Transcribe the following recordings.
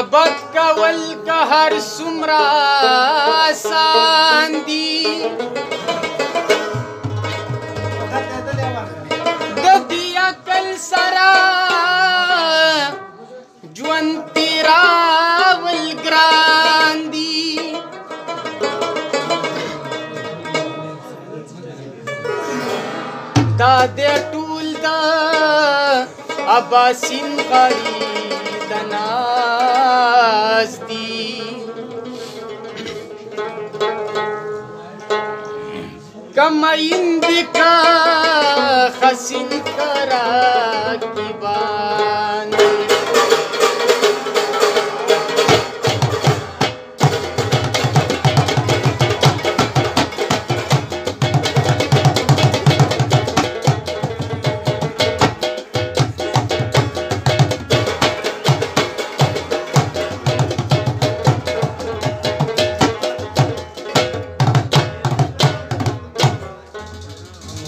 محبت کول که هر څومره آسان دي د دې عقل سره ژوند تېرول ګران دي دا د ټول د اباسین غړي د ناز دي کمایند کا خسین کرا کی بان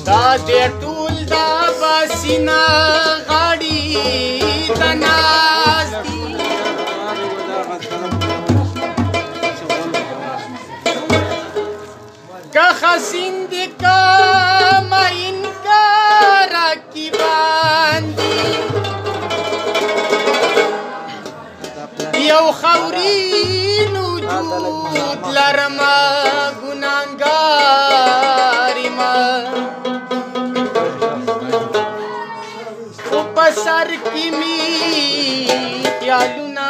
دا دې ټول دا باسینا غاړي د ناز دي که خسین دي که ماین که راکیبان دي یو خورین وجود لرمه ګناهګار یم سر کی می خیالونه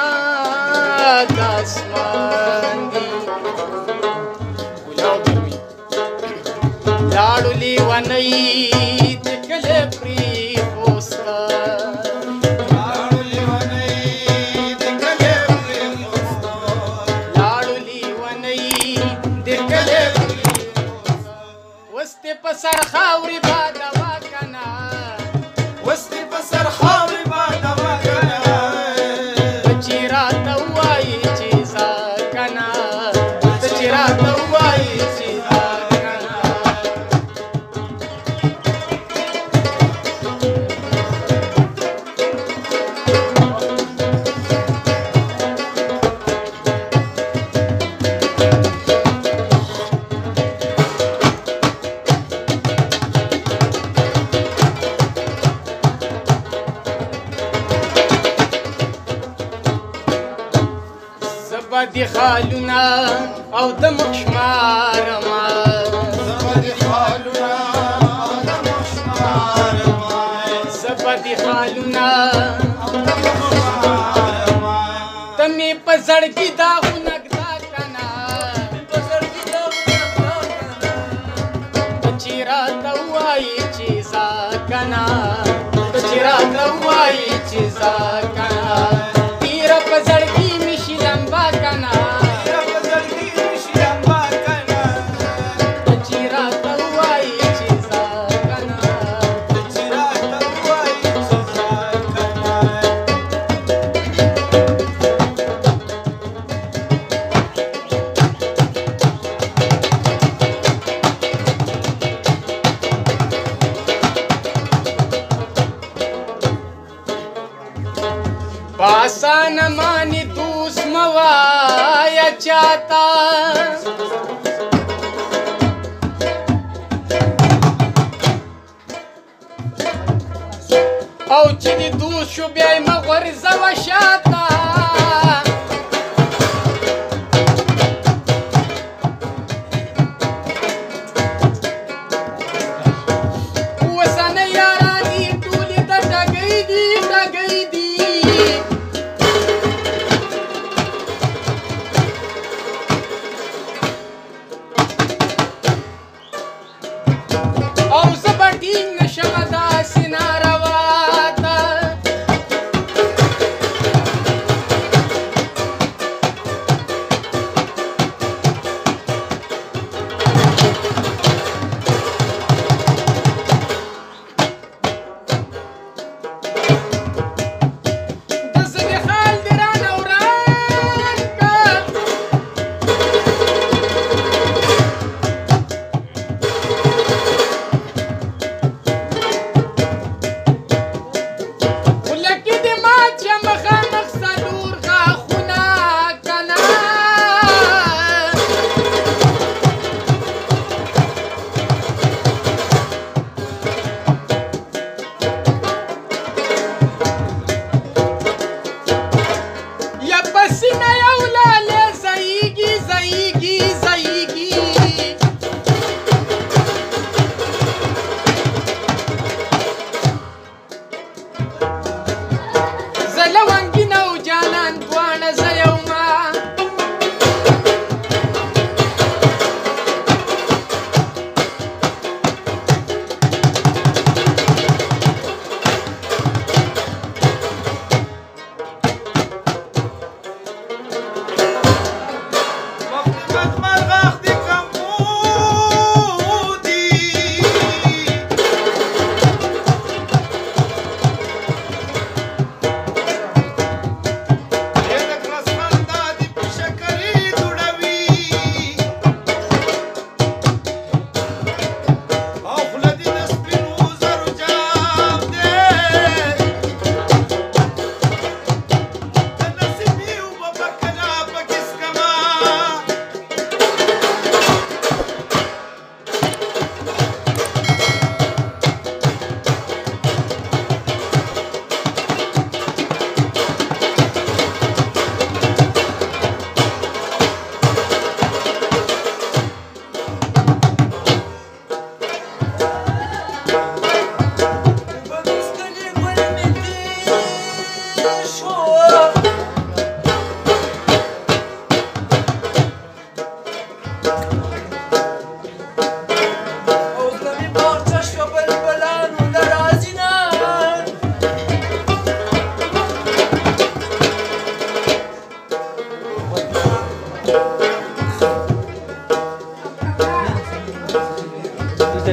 د اسمان دي لاړو لیونۍ د کلي پرې پوسته لاړو لیونۍ د کلي پرې پوسته لاړو لیونۍ د کلي پرې پوسته اوس دې په سر خاورې بادوه کنه وستي بسر خاوري بعد ما كنا تجيرات واي چیزا کنا تجيرات واي چیزا کنا زبدي خالنا او د مخشمارما زبدي خالنا او د مخشمارما زبدي خالنا او د مخشمارما تمي په زړګي دا غنګدا کنا په زړګي دا غنګدا کنا چیرا توای چیزا کنا چیرا توای چیزا کنا تیر په زړګي آسان مانی دوست موایا چاہتا او چې دی دوست شو بیا یې مه غورځوه شاته اوسنۍ یارانې ټولې د ډګۍ دي ډګۍ دي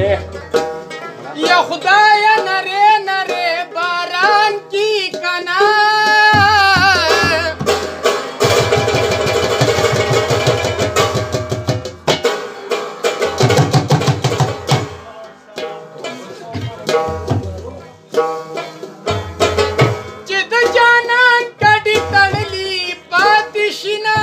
या खुदाया नरे नरे बारान की कना चिद जाना कड़ी तड़ली पातिशिना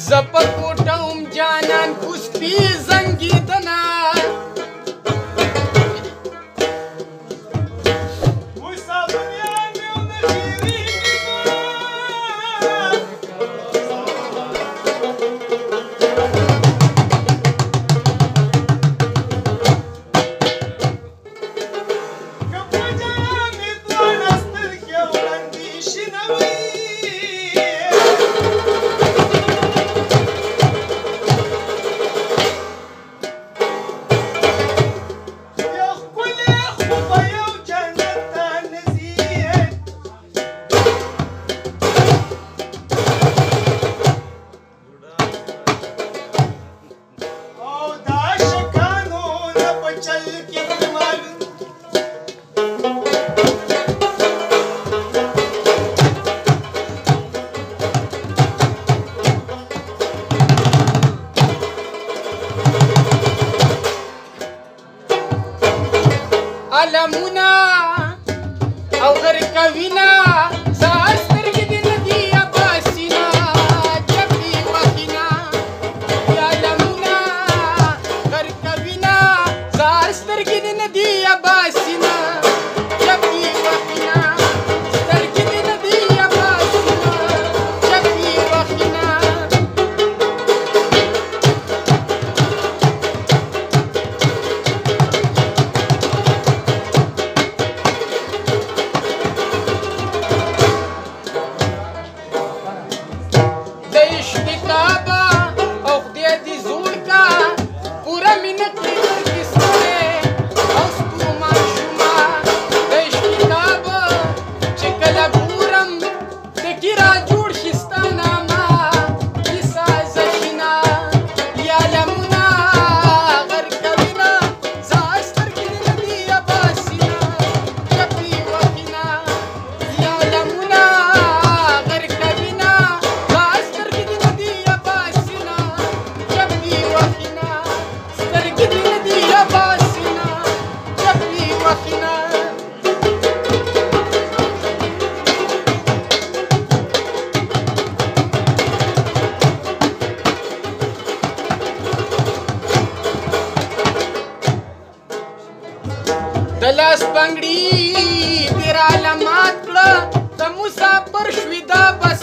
Zapakotam janan kuspi zangidana alamuna au garkavina saastar gidin diya basina jabi wakina ya alamuna garkavina saastar gidin diya basina jabi wakina star gidin diya basina jabi wakina Dallas बंगड़ी तेरा लमात द मुसाफिर श्विदा बस